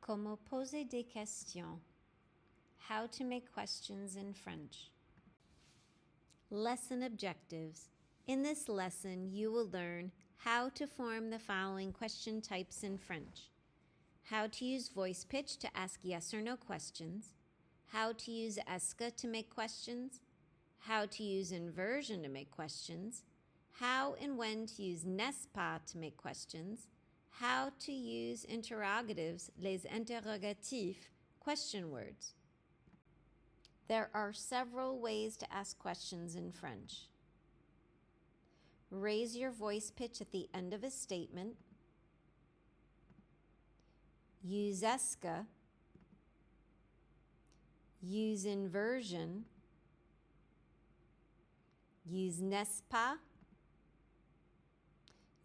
Comment poser des questions. How to make questions in French. Lesson objectives. In this lesson, you will learn how to form the following question types in French. How to use voice pitch to ask yes or no questions. How to use est-ce to make questions. How to use inversion to make questions. How and when to use n'est-ce pas to make questions. How to use interrogatives, les interrogatifs, question words. There are several ways to ask questions in French. Raise your voice pitch at the end of a statement. Use est-ce. Use inversion. Use n'est-ce pas.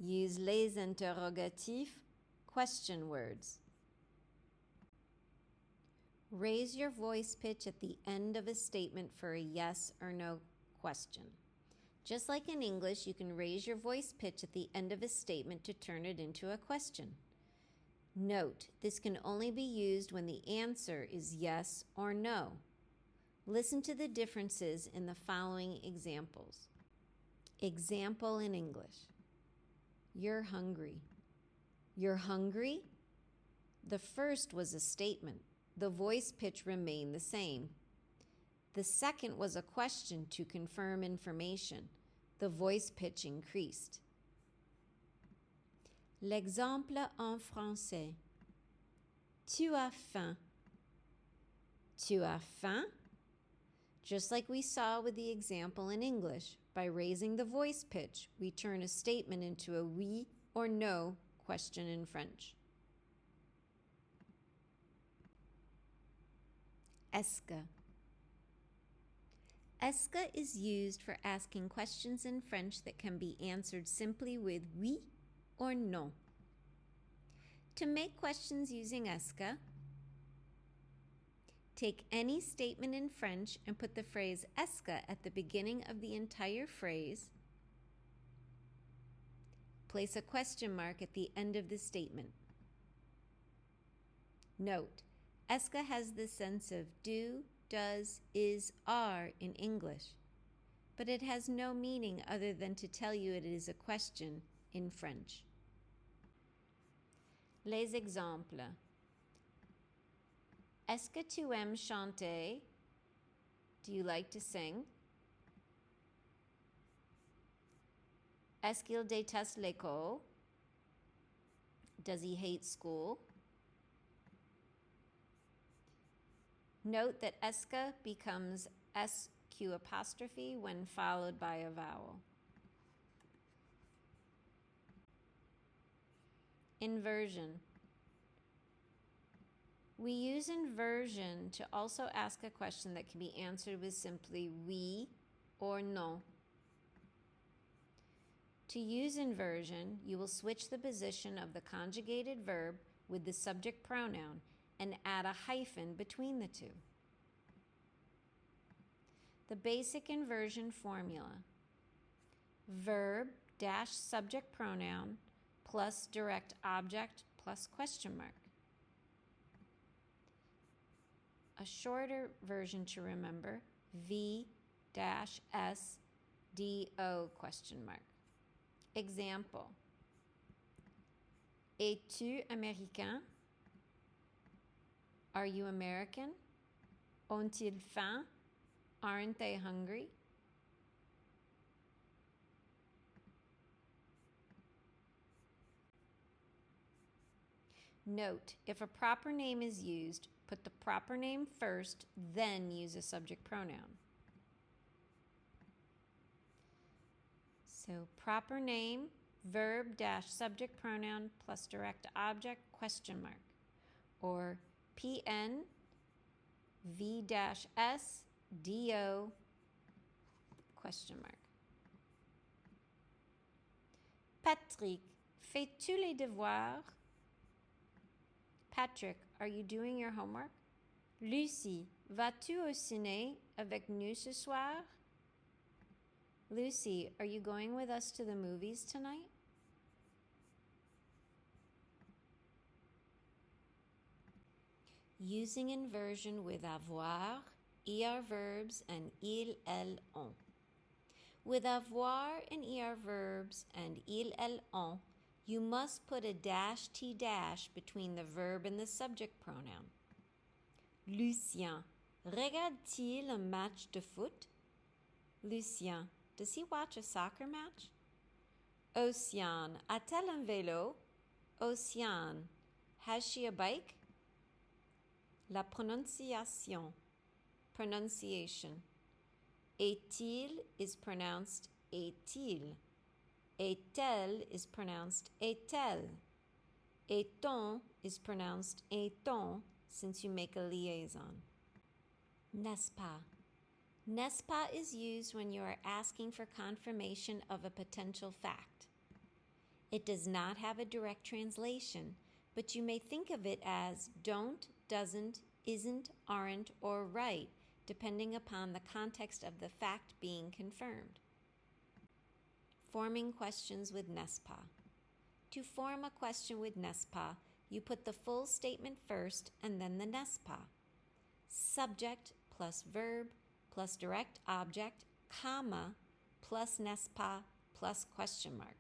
Use les interrogatifs, question words. Raise your voice pitch at the end of a statement for a yes or no question. Just like in English, you can raise your voice pitch at the end of a statement to turn it into a question. Note, this can only be used when the answer is yes or no. Listen to the differences in the following examples. Example in English. You're hungry. You're hungry? The first was a statement. The voice pitch remained the same. The second was a question to confirm information. The voice pitch increased. L'exemple en français. Tu as faim. Tu as faim? Just like we saw with the example in English, by raising the voice pitch, we turn a statement into a oui or no question in French. Est-ce. Est-ce is used for asking questions in French that can be answered simply with oui or non. To make questions using est-ce, take any statement in French and put the phrase est-ce at the beginning of the entire phrase. Place a question mark at the end of the statement. Note, est-ce has the sense of do, does, is, are in English, but it has no meaning other than to tell you it is a question in French. Les exemples. Est-ce que tu aimes chanter? Do you like to sing? Est-ce qu'il déteste l'école? Does he hate school? Note that est-ce becomes SQ apostrophe when followed by a vowel. Inversion. We use inversion to also ask a question that can be answered with simply oui or non. To use inversion, you will switch the position of the conjugated verb with the subject pronoun and add a hyphen between the two. The basic inversion formula: verb dash subject pronoun plus direct object plus question mark. A shorter version to remember, V-S-D-O question mark. Example. Es-tu américain? Are you American? Ont-ils faim? Aren't they hungry? Note, if a proper name is used, put the proper name first, then use a subject pronoun. So proper name, verb dash subject pronoun plus direct object question mark. Or PN V-S D-O question mark. Patrick, fais-tu les devoirs? Patrick, are you doing your homework? Lucie, vas-tu au ciné avec nous ce soir? Lucy, are you going with us to the movies tonight? Using inversion with avoir, er verbs, and il, elle, on. With avoir and er verbs and il, elle, on, you must put a dash t dash between the verb and the subject pronoun. Lucien, regarde-t-il un match de foot? Lucien, does he watch a soccer match? Océane, a-t-elle un vélo? Océane, has she a bike? La prononciation. Pronunciation. Est-il is pronounced est-il. Est-elle is pronounced est-elle. Est-on is pronounced est-on since you make a liaison. N'est-ce pas? N'est-ce pas is used when you are asking for confirmation of a potential fact. It does not have a direct translation, but you may think of it as don't, doesn't, isn't, aren't, or right, depending upon the context of the fact being confirmed. Forming questions with n'est-ce pas. To form a question with n'est-ce pas, you put the full statement first and then the n'est-ce pas. Subject plus verb plus direct object, comma, plus n'est-ce pas plus question mark.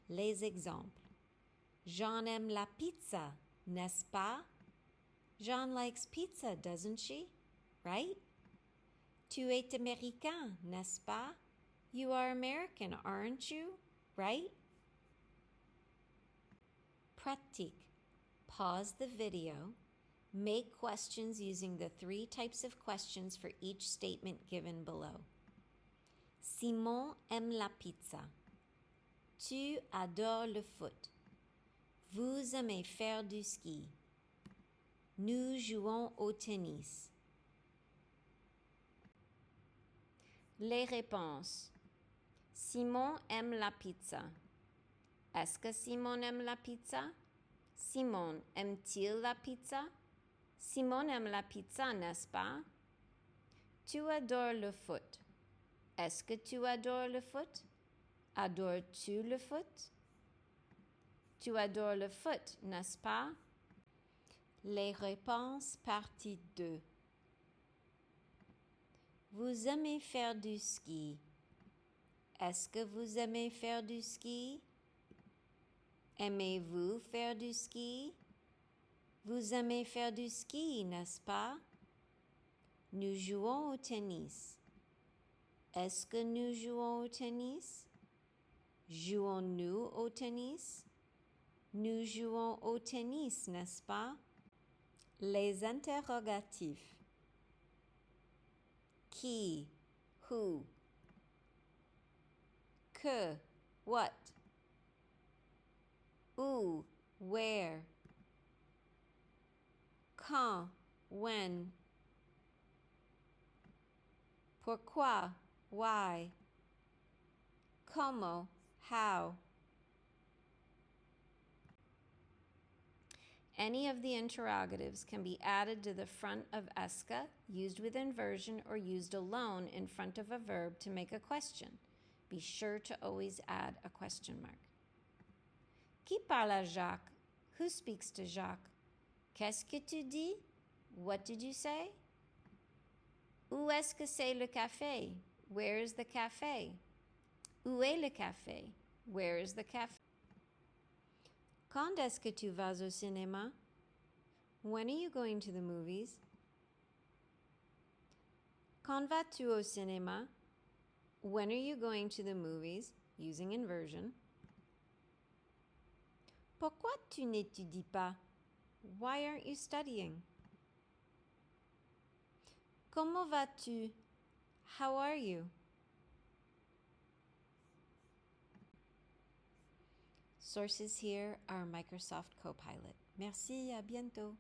Les exemples. Jean aime la pizza, n'est-ce pas? Jean likes pizza, doesn't she? Right? Tu es américain, n'est-ce pas? You are American, aren't you? Right? Pratique. Pause the video. Make questions using the 3 types of questions for each statement given below. Simon aime la pizza. Tu adores le foot. Vous aimez faire du ski. Nous jouons au tennis. Les réponses. Simon aime la pizza. Est-ce que Simon aime la pizza? Simon aime-t-il la pizza? Simon aime la pizza, n'est-ce pas? Tu adores le foot. Est-ce que tu adores le foot? Adores-tu le foot? Tu adores le foot, n'est-ce pas? Les réponses partie 2. Vous aimez faire du ski. Est-ce que vous aimez faire du ski? Aimez-vous faire du ski? Vous aimez faire du ski, n'est-ce pas? Nous jouons au tennis. Est-ce que nous jouons au tennis? Jouons-nous au tennis? Nous jouons au tennis, n'est-ce pas? Les interrogatifs. Qui? Who? Que? What? Où? Where? Quand? When? Pourquoi? Why? Comment? How? Any of the interrogatives can be added to the front of est-ce, used with inversion, or used alone in front of a verb to make a question. Be sure to always add a question mark. Qui parle à Jacques? Who speaks to Jacques? Qu'est-ce que tu dis? What did you say? Où est-ce que c'est le café? Where is the café? Où est le café? Where is the café? Quand est-ce que tu vas au cinéma? When are you going to the movies? Quand vas-tu au cinéma? When are you going to the movies? Using inversion. Pourquoi tu n'étudies pas? Why aren't you studying? Comment vas-tu? How are you? Sources here are Microsoft Copilot. Merci, à bientôt.